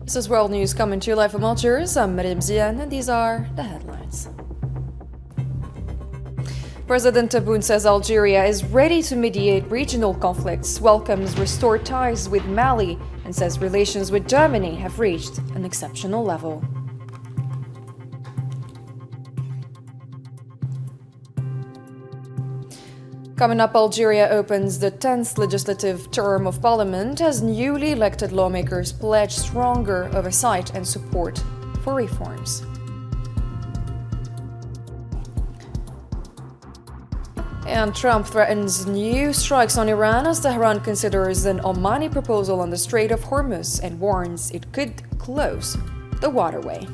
This is World News coming to you live from Algiers. I'm Mariam Zian, and these are the headlines. President Tebboune says Algeria is ready to mediate regional conflicts, welcomes restored ties with Mali, and says relations with Germany have reached an exceptional level. Coming up, Algeria opens the 10th legislative term of parliament as newly elected lawmakers pledge stronger oversight and support for reforms. And Trump threatens new strikes on Iran as Tehran considers an Omani proposal on the Strait of Hormuz and warns it could close the waterway.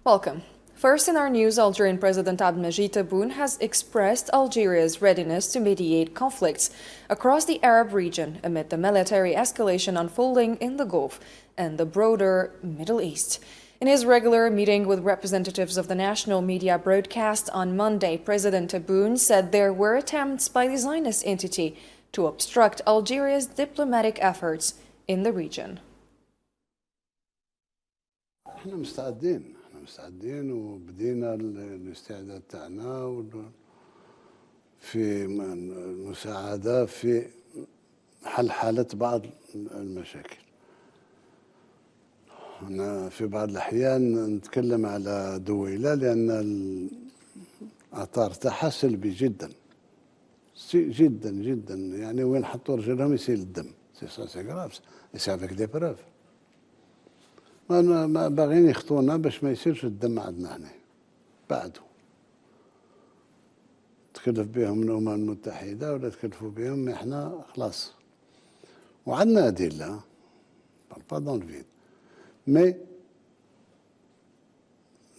Welcome. First in our news, Algerian President Abdelmajid Tebboune has expressed Algeria's readiness to mediate conflicts across the Arab region amid the military escalation unfolding in the Gulf and the broader Middle East. In his regular meeting with representatives of the national media broadcast on Monday, President Tebboune said there were attempts by the Zionist entity to obstruct Algeria's diplomatic efforts in the region. مستعدين وبدينا الاستعداد تاعنا في المساعدة في حل حالة بعض المشاكل. أنا في بعض الأحيان نتكلم على دويلة لأن الأثار تاعها سلبي جدا جدا جدا، يعني وين حطوا رجلهم يسيل الدم. سي غراف سي افيك دي بروف. ما باغيين يخطونا باش ما يصيرش الدم عندنا هنا بعده. تكلف بهم الأمم المتحدة ولا تكلفوا بهم احنا خلاص. وعندنا أدلة با دون الفيد. مي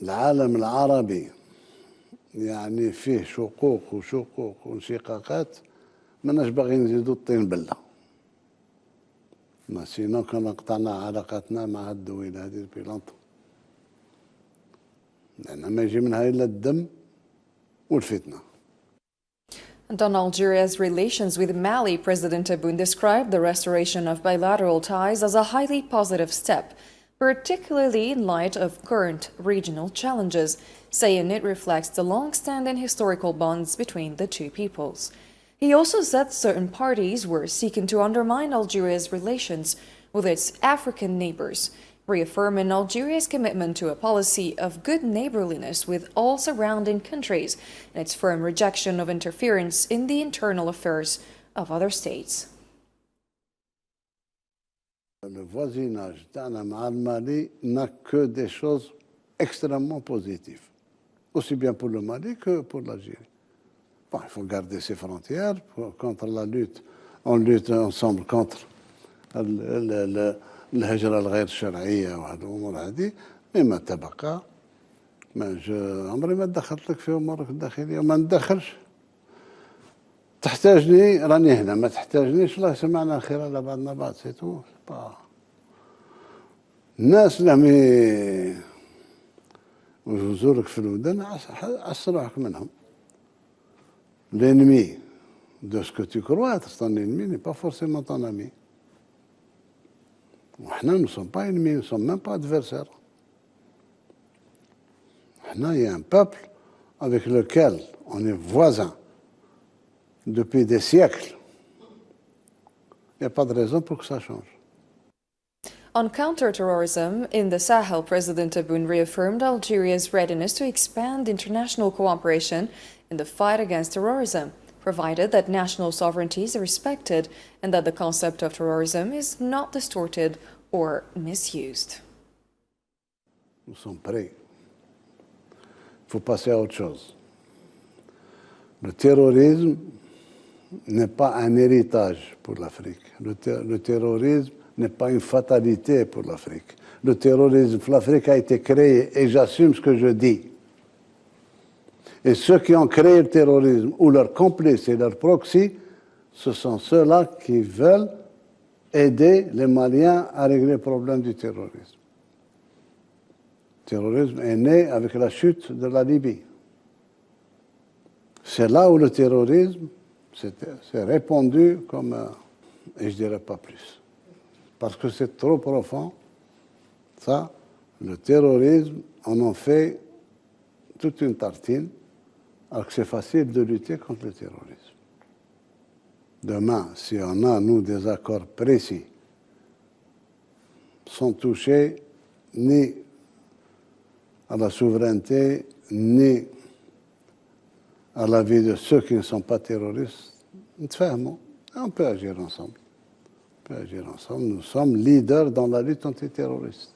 العالم العربي يعني فيه شقوق وانشقاقات، ماناش باغيين نزيدوا الطين بلة. ما سينو كنا قطعنا علاقاتنا مع الدولة هذه بلانطو، لأن ما يجي منها إلا الدم والفتنة. And on Algeria's relations with Mali, President Tebboune described the restoration of bilateral ties as a highly positive step, particularly in light of current regional challenges, saying it reflects the long-standing historical bonds between the two peoples. He also said certain parties were seeking to undermine Algeria's relations with its African neighbors, reaffirming Algeria's commitment to a policy of good neighborliness with all surrounding countries and its firm rejection of interference in the internal affairs of other states. Le voisinage تاعنا مع المالي n'a que des choses extrêmement positives, aussi bien pour le Mali que pour l'Algérie. Bon, il faut garder ses frontières contre la lutte. On lutte ensemble contre الهجرة الغير شرعية وهذه الأمور هذه، مما تبقى ما عمري ما دخلت لك في أمورك الداخلية وما ندخلش. تحتاجني راني هنا، ما تحتاجنيش الله يسمعنا الخير على بعضنا بعض. سيتو الناس اللي يجوزولك في الودن عسر روحك منهم. L'ennemi de ce que tu crois être ton ennemi n'est pas forcément ton ami. Nous ne sommes pas ennemis, nous ne sommes même pas adversaires. Il y a un peuple avec lequel on est voisins depuis des siècles. Il n'y a pas de raison pour que ça change. On counterterrorism in the Sahel, President Tebboune reaffirmed Algeria's readiness to expand international cooperation in the fight against terrorism, provided that national sovereignty is respected and that the concept of terrorism is not distorted or misused. Nous sommes prêts. Il faut passer à autre chose. Le terrorisme n'est pas un héritage pour l'Afrique. Le terrorisme n'est pas une fatalité pour l'Afrique. Le terrorisme pour l'Afrique a été créé, et j'assume ce que je dis. Et ceux qui ont créé le terrorisme, ou leurs complices et leurs proxys, ce sont ceux-là qui veulent aider les Maliens à régler le problème du terrorisme. Le terrorisme est né avec la chute de la Libye. C'est là où le terrorisme C'est répandu comme, et je dirais pas plus. Parce que c'est trop profond. Ça, le terrorisme, on en fait toute une tartine, alors que c'est facile de lutter contre le terrorisme. Demain, si on a, nous, des accords précis, sans toucher ni à la souveraineté, ni à la vie de ceux qui ne sont pas terroristes, on peut agir ensemble. Nous sommes leaders dans la lutte antiterroriste.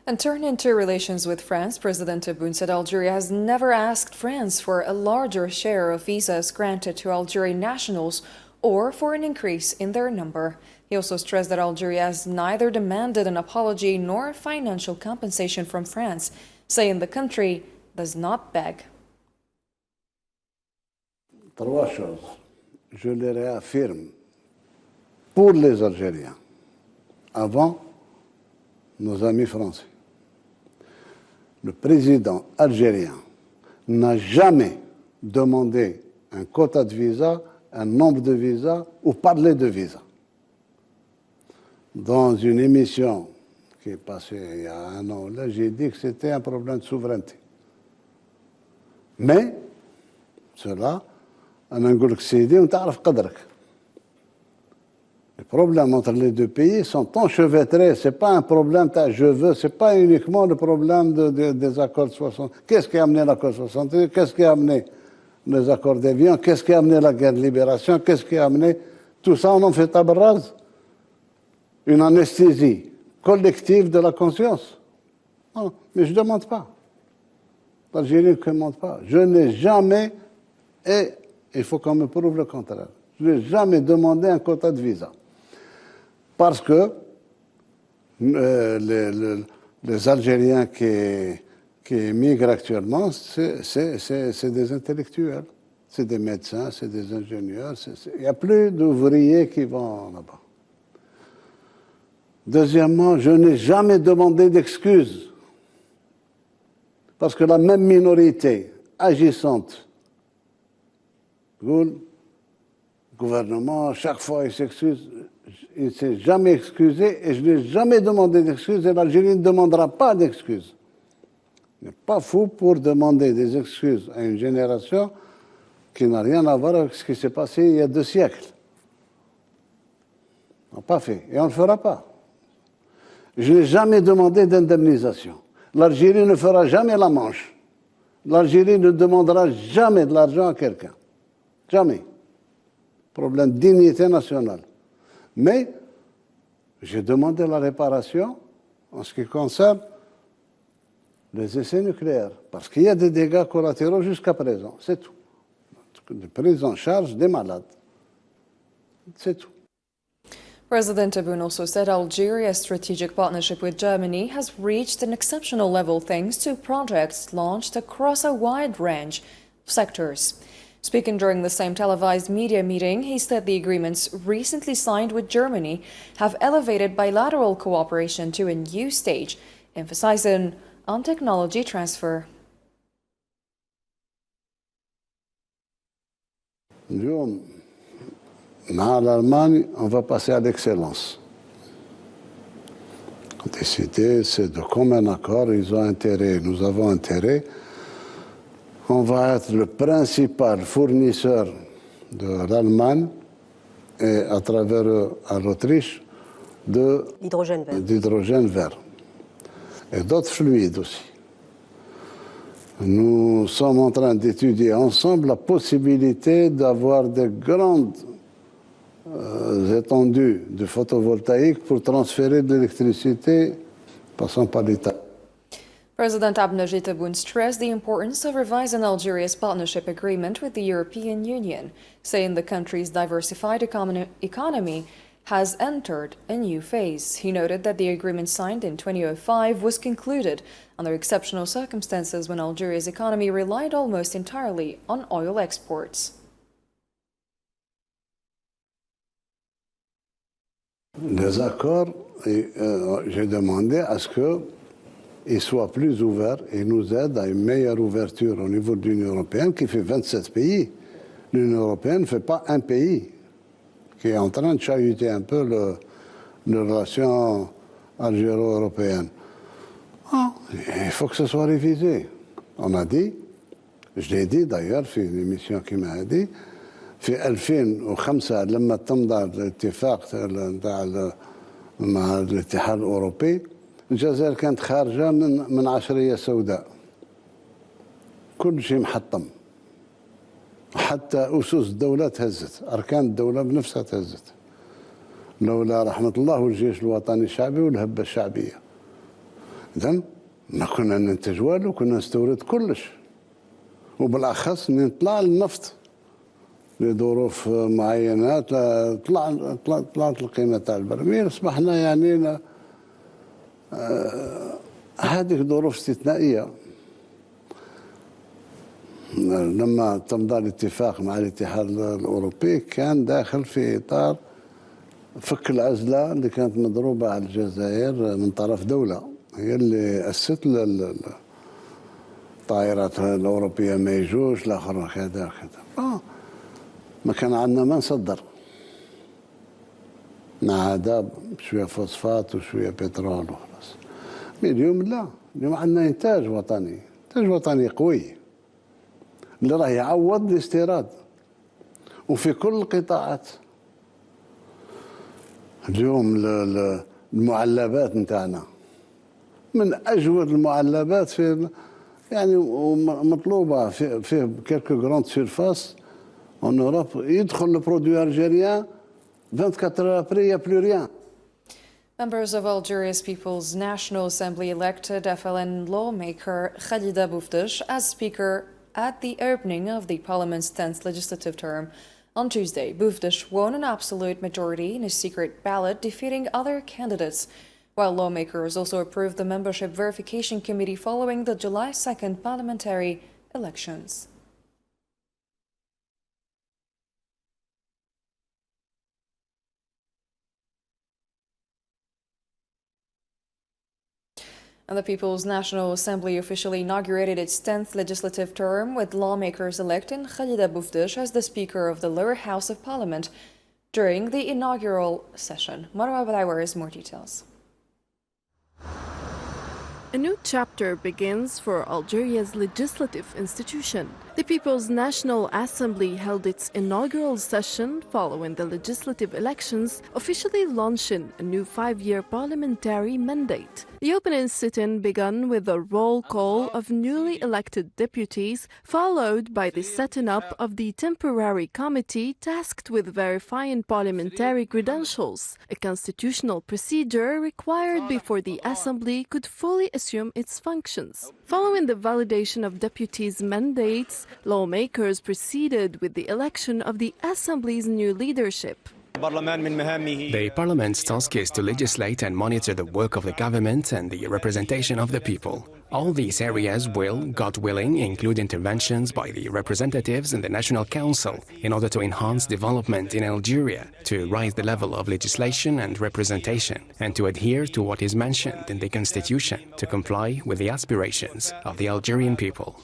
And turning to relations with France, President Tebboune said Algeria has never asked France for a larger share of visas granted to Algerian nationals or for an increase in their number. He also stressed that Algeria has neither demanded an apology nor financial compensation from France, saying the country does not beg. Trois choses. Je les réaffirme pour les Algériens, avant nos amis français. Le président algérien n'a jamais demandé un quota de visa, un nombre de visas ou parlé de visas. Dans une émission qui est passée il y a un an, là, j'ai dit que c'était un problème de souveraineté. Mais, cela, أنا نقول لك سيدي وتعرف قدرك. Les problèmes entre les deux pays sont enchevêtrés. Ce n'est pas un problème je veux, ce n'est pas uniquement le problème des accords de 60. Qu'est-ce qui a amené l'accord de 68? Qu'est-ce qui a amené les accords d'Évian? Qu'est-ce qui a amené la guerre de libération? Qu'est-ce qui a amené tout ça? On en fait table rase. Une anesthésie collective de la conscience. Non, mais je ne demande pas. L'Algérie ne demande pas. Je n'ai jamais, et il faut qu'on me prouve le contraire, je n'ai jamais demandé un quota de visa. Parce que les Algériens qui émigrent actuellement, c'est des intellectuels, c'est des médecins, c'est des ingénieurs. Il n'y a plus d'ouvriers qui vont là-bas. Deuxièmement, je n'ai jamais demandé d'excuses. Parce que la même minorité agissante, le gouvernement, chaque fois, il s'excuse. Il ne s'est jamais excusé et je n'ai jamais demandé d'excuses et l'Algérie ne demandera pas d'excuses. Il n'est pas fou pour demander des excuses à une génération qui n'a rien à voir avec ce qui s'est passé il y a 2 siècles. On n'a pas fait et on ne le fera pas. Je n'ai jamais demandé d'indemnisation. L'Algérie ne fera jamais la manche. L'Algérie ne demandera jamais de l'argent à quelqu'un. Jamais. Problème de dignité nationale. Mais j'ai demandé la réparation en ce qui concerne les essais nucléaires. Parce qu'il y a des dégâts collatéraux jusqu'à présent. C'est tout. De prise en charge des malades. C'est tout. President Tebboune also said Algeria's strategic partnership with Germany has reached an exceptional level thanks to projects launched across a wide range of sectors. Speaking during the same televised media meeting, he said the agreements recently signed with Germany have elevated bilateral cooperation to a new stage, emphasizing on technology transfer. Dans l'Allemagne, on va passer à l'excellence. Décider, c'est de commun accord, ils ont intérêt, nous avons intérêt. On va être le principal fournisseur de l'Allemagne et à travers à l'Autriche d'hydrogène vert et d'autres fluides aussi. Nous sommes en train d'étudier ensemble la possibilité d'avoir de grandes étendues de photovoltaïque pour transférer de l'électricité passant par l'État. President Abdelmadjid Tebboune stressed the importance of revising Algeria's partnership agreement with the European Union, saying the country's diversified economy has entered a new phase. He noted that the agreement signed in 2005 was concluded under exceptional circumstances when Algeria's economy relied almost entirely on oil exports. Les accords, j'ai demandé à ce qu'ils soient plus ouverts et nous aident à une meilleure ouverture au niveau de l'Union européenne qui fait 27 pays. L'Union européenne ne fait pas un pays qui est en train de chahuter un peu les relations algéro-européennes. Il faut que ce soit révisé. On a dit, je l'ai dit d'ailleurs في l'émission qui m'a dit, في 2005 لما تمضى الاتفاق مع الاتحاد الأوروبي الجزائر كانت خارجة من عشرية سوداء. كل شيء محطم. حتى أسس الدولة تهزت، أركان الدولة بنفسها تهزت. لولا رحمة الله والجيش الوطني الشعبي والهبة الشعبية. إذن ما كنا ننتج والو، كنا نستورد كلش. وبالأخص نطلع النفط لظروف معينة طلعت القيمة تاع البرميل، أصبحنا يعني هذه ظروف استثنائية. لما تمضى الاتفاق مع الاتحاد الأوروبي كان داخل في إطار فك العزلة اللي كانت مضروبة على الجزائر من طرف دولة هي اللي أسست الطائرات الأوروبية ما يجوش الآخر كذا كذا. ما كان عندنا ما نصدر، مع هذا شوية فوسفات وشوية بترول وخلاص. اليوم لا، اليوم عندنا إنتاج وطني قوي اللي راه يعوض الاستيراد وفي كل القطاعات. اليوم المعلبات نتاعنا من أجود المعلبات في يعني مطلوبة في كيلكو غراند سيرفاس en Europe. يدخل البرودوي الجيريان 24 heures après, il n'y a plus rien. Members of Algeria's People's National Assembly elected FLN lawmaker Khalida Boufdish as Speaker at the opening of the Parliament's 10th legislative term. On Tuesday, Boufdish won an absolute majority in a secret ballot, defeating other candidates, while lawmakers also approved the Membership Verification Committee following the July 2nd parliamentary elections. And the People's National Assembly officially inaugurated its 10th legislative term with lawmakers electing Khalida Boufdish as the Speaker of the lower house of Parliament during the inaugural session. Marwa Balawar has more details. A new chapter begins for Algeria's legislative institution. The People's National Assembly held its inaugural session following the legislative elections, officially launching a new 5-year parliamentary mandate. The opening sit-in began with a roll call of newly elected deputies, followed by the setting up of the temporary committee tasked with verifying parliamentary credentials, a constitutional procedure required before the Assembly could fully assume its functions. Following the validation of deputies' mandates, lawmakers proceeded with the election of the Assembly's new leadership. The Parliament's task is to legislate and monitor the work of the government and the representation of the people. All these areas will, God willing, include interventions by the representatives in the National Council in order to enhance development in Algeria, to raise the level of legislation and representation, and to adhere to what is mentioned in the Constitution, to comply with the aspirations of the Algerian people.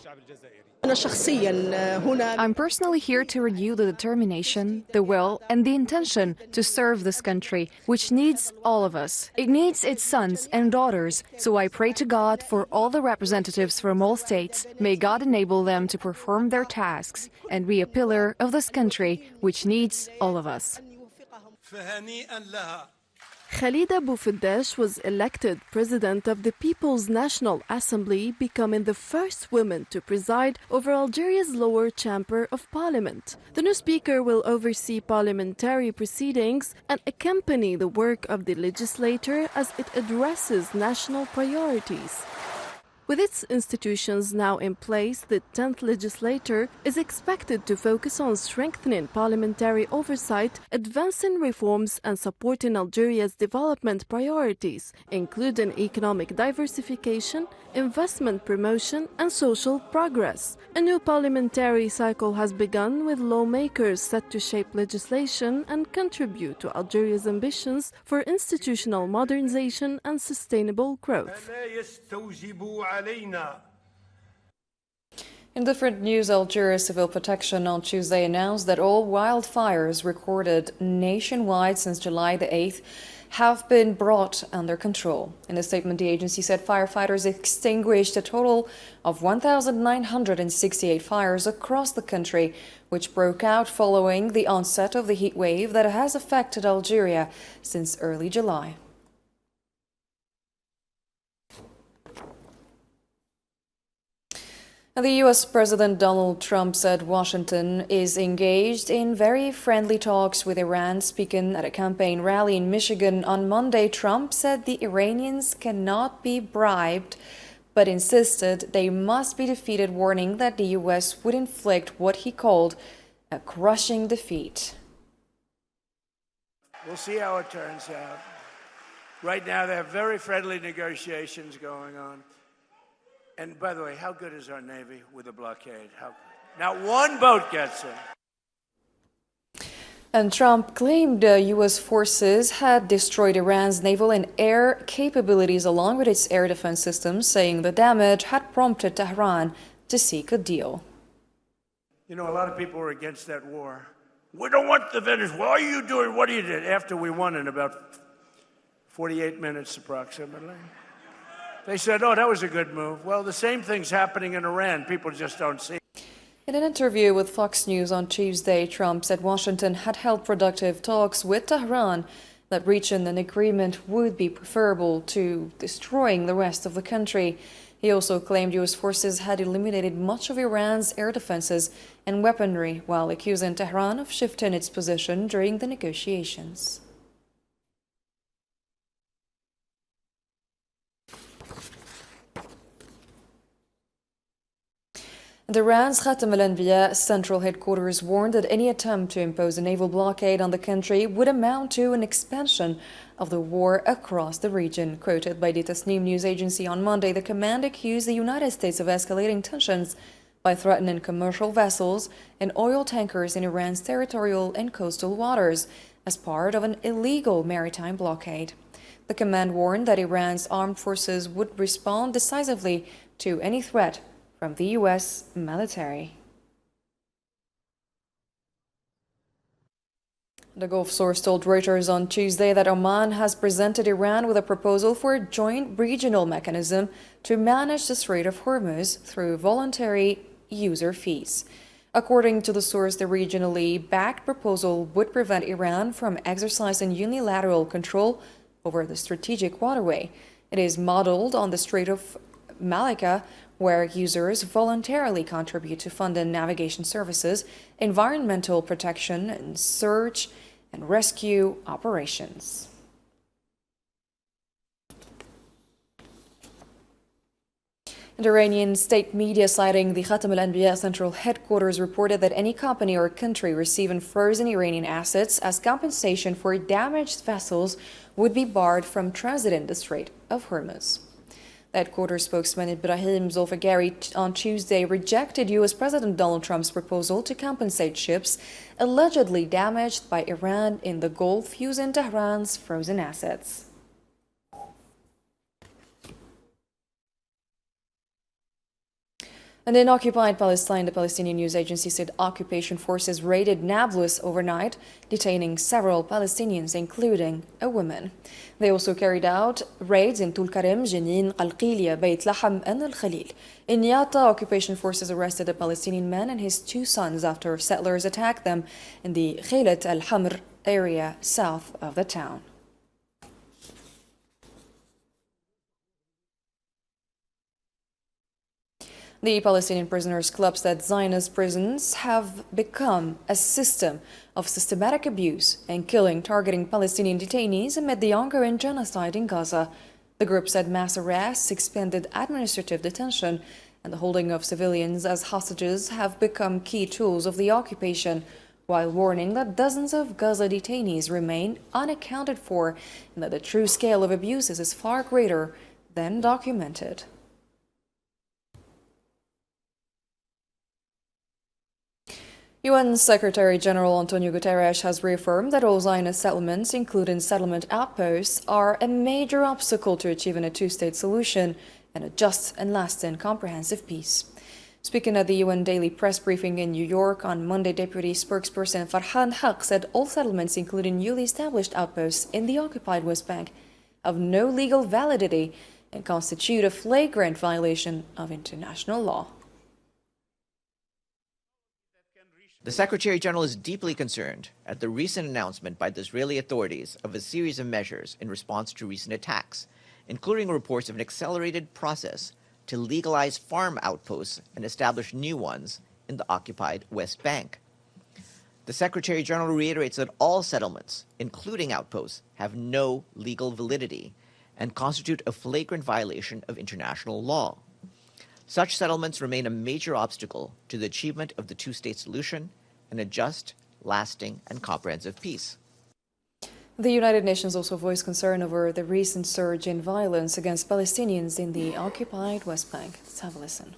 I'm personally here to renew the determination, the will, and the intention to serve this country, which needs all of us. It needs its sons and daughters, so I pray to God for all the representatives from all states. May God enable them to perform their tasks and be a pillar of this country, which needs all of us. Khalida Boufdish was elected President of the People's National Assembly, becoming the first woman to preside over Algeria's lower chamber of parliament. The new speaker will oversee parliamentary proceedings and accompany the work of the legislature as it addresses national priorities. With its institutions now in place, the 10th legislature is expected to focus on strengthening parliamentary oversight, advancing reforms, and supporting Algeria's development priorities, including economic diversification, investment promotion, and social progress. A new parliamentary cycle has begun, with lawmakers set to shape legislation and contribute to Algeria's ambitions for institutional modernization and sustainable growth. In different news, Algeria's Civil Protection on Tuesday announced that all wildfires recorded nationwide since July the 8th have been brought under control. In a statement, the agency said firefighters extinguished a total of 1,968 fires across the country, which broke out following the onset of the heat wave that has affected Algeria since early July. The U.S. President Donald Trump said Washington is engaged in very friendly talks with Iran. Speaking at a campaign rally in Michigan on Monday, Trump said the Iranians cannot be bribed, but insisted they must be defeated, warning that the U.S. would inflict what he called a crushing defeat. We'll see how it turns out. Right now, they have very friendly negotiations going on. And by the way, how good is our Navy with a blockade? How good? Not one boat gets in. And Trump claimed U.S. forces had destroyed Iran's naval and air capabilities along with its air defense systems, saying the damage had prompted Tehran to seek a deal. You know, a lot of people were against that war. We don't want the Venezuela. Why are you doing what you did after we won in about 48 minutes approximately? They said, oh, that was a good move. Well, the same thing's happening in Iran. People just don't see it. In an interview with Fox News on Tuesday, Trump said Washington had held productive talks with Tehran that reaching an agreement would be preferable to destroying the rest of the country. He also claimed U.S. forces had eliminated much of Iran's air defenses and weaponry, while accusing Tehran of shifting its position during the negotiations. Iran's Khatam al-Anbiya central headquarters warned that any attempt to impose a naval blockade on the country would amount to an expansion of the war across the region. Quoted by the Tasnim news agency on Monday, the command accused the United States of escalating tensions by threatening commercial vessels and oil tankers in Iran's territorial and coastal waters as part of an illegal maritime blockade. The command warned that Iran's armed forces would respond decisively to any threat from the U.S. military. The Gulf source told Reuters on Tuesday that Oman has presented Iran with a proposal for a joint regional mechanism to manage the Strait of Hormuz through voluntary user fees. According to the source, the regionally backed proposal would prevent Iran from exercising unilateral control over the strategic waterway. It is modeled on the Strait of Malacca, where users voluntarily contribute to funding navigation services, environmental protection, and search and rescue operations. And Iranian state media citing the Khatam al-Anbiya central headquarters reported that any company or country receiving frozen Iranian assets as compensation for damaged vessels would be barred from transiting the Strait of Hormuz. The headquarters spokesman Ibrahim Zolfagari on Tuesday rejected U.S. President Donald Trump's proposal to compensate ships allegedly damaged by Iran in the Gulf using Tehran's frozen assets. And in occupied Palestine, the Palestinian news agency said occupation forces raided Nablus overnight, detaining several Palestinians, including a woman. They also carried out raids in Tulkarem, Jenin, Qalqilia, Beit Lahm, and Al Khalil. In Yatta, occupation forces arrested a Palestinian man and his two sons after settlers attacked them in the Khilat Al Hamr area south of the town. The Palestinian Prisoners Club said Zionist prisons have become a system of systematic abuse and killing targeting Palestinian detainees amid the ongoing genocide in Gaza. The group said mass arrests, expanded administrative detention, and the holding of civilians as hostages have become key tools of the occupation, while warning that dozens of Gaza detainees remain unaccounted for and that the true scale of abuses is far greater than documented. UN Secretary General Antonio Guterres has reaffirmed that all Zionist settlements, including settlement outposts, are a major obstacle to achieving a two-state solution and a just and lasting comprehensive peace. Speaking at the UN daily press briefing in New York on Monday, Deputy Spokesperson Farhan Haq said all settlements, including newly established outposts in the occupied West Bank, have no legal validity and constitute a flagrant violation of international law. The Secretary General is deeply concerned at the recent announcement by the Israeli authorities of a series of measures in response to recent attacks, including reports of an accelerated process to legalize farm outposts and establish new ones in the occupied West Bank. The Secretary General reiterates that all settlements, including outposts, have no legal validity and constitute a flagrant violation of international law. Such settlements remain a major obstacle to the achievement of the two-state solution and a just, lasting, and comprehensive peace. The United Nations also voiced concern over the recent surge in violence against Palestinians in the occupied West Bank. Let's have a listen.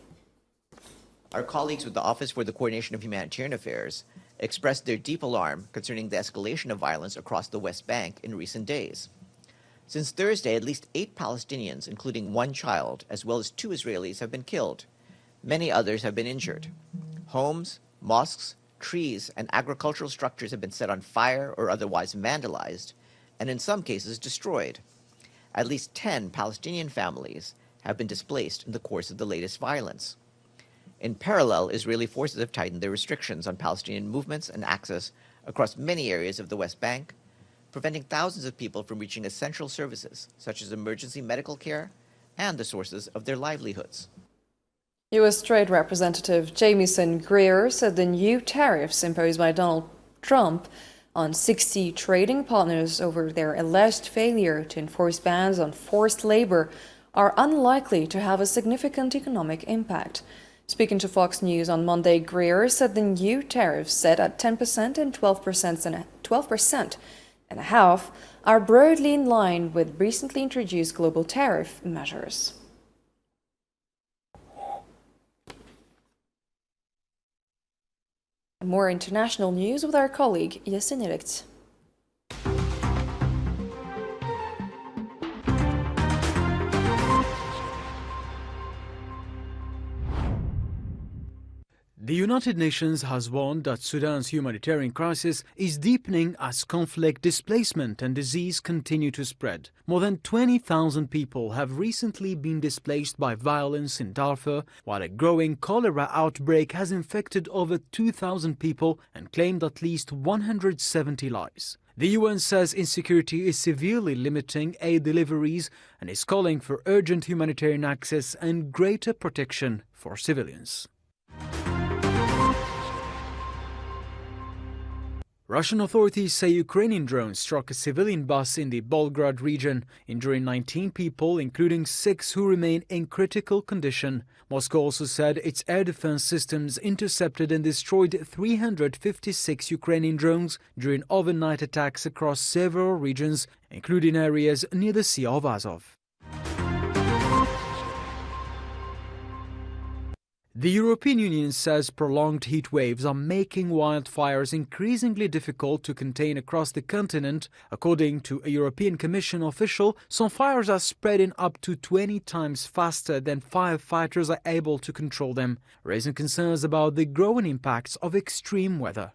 Our colleagues with the Office for the Coordination of Humanitarian Affairs expressed their deep alarm concerning the escalation of violence across the West Bank in recent days. Since Thursday, at least 8 Palestinians, including 1 child, as well as 2 Israelis, have been killed. Many others have been injured. Homes, mosques, trees, and agricultural structures have been set on fire or otherwise vandalized, and in some cases destroyed. At least 10 Palestinian families have been displaced in the course of the latest violence. In parallel, Israeli forces have tightened their restrictions on Palestinian movements and access across many areas of the West Bank, preventing thousands of people from reaching essential services, such as emergency medical care and the sources of their livelihoods. U.S. Trade Representative Jamieson Greer said the new tariffs imposed by Donald Trump on 60 trading partners over their alleged failure to enforce bans on forced labor are unlikely to have a significant economic impact. Speaking to Fox News on Monday, Greer said the new tariffs set at 10% and 12% and a half are broadly in line with recently introduced global tariff measures. More international news with our colleague Yasin Ilikt. The United Nations has warned that Sudan's humanitarian crisis is deepening as conflict, displacement and disease continue to spread. More than 20,000 people have recently been displaced by violence in Darfur, while a growing cholera outbreak has infected over 2,000 people and claimed at least 170 lives. The UN says insecurity is severely limiting aid deliveries and is calling for urgent humanitarian access and greater protection for civilians. Russian authorities say Ukrainian drones struck a civilian bus in the Volgograd region, injuring 19 people, including 6 who remain in critical condition. Moscow also said its air defense systems intercepted and destroyed 356 Ukrainian drones during overnight attacks across several regions, including areas near the Sea of Azov. The European Union says prolonged heat waves are making wildfires increasingly difficult to contain across the continent. According to a European Commission official, some fires are spreading up to 20 times faster than firefighters are able to control them, raising concerns about the growing impacts of extreme weather.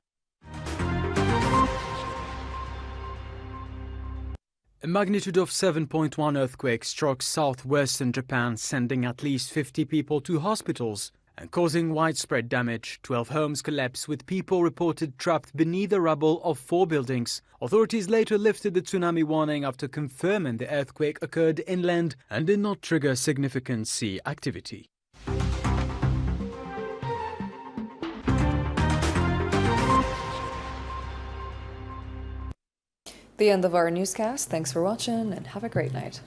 A magnitude of 7.1 earthquake struck southwestern Japan, sending at least 50 people to hospitals and causing widespread damage. 12 homes collapsed, with people reported trapped beneath the rubble of 4 buildings. Authorities later lifted the tsunami warning after confirming the earthquake occurred inland and did not trigger significant sea activity. The end of our newscast. Thanks for watching and have a great night.